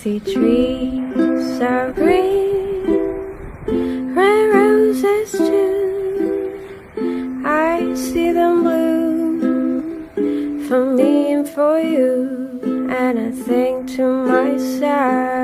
see trees are green, red roses too. I see them bloom for me and for you, and I think to myself,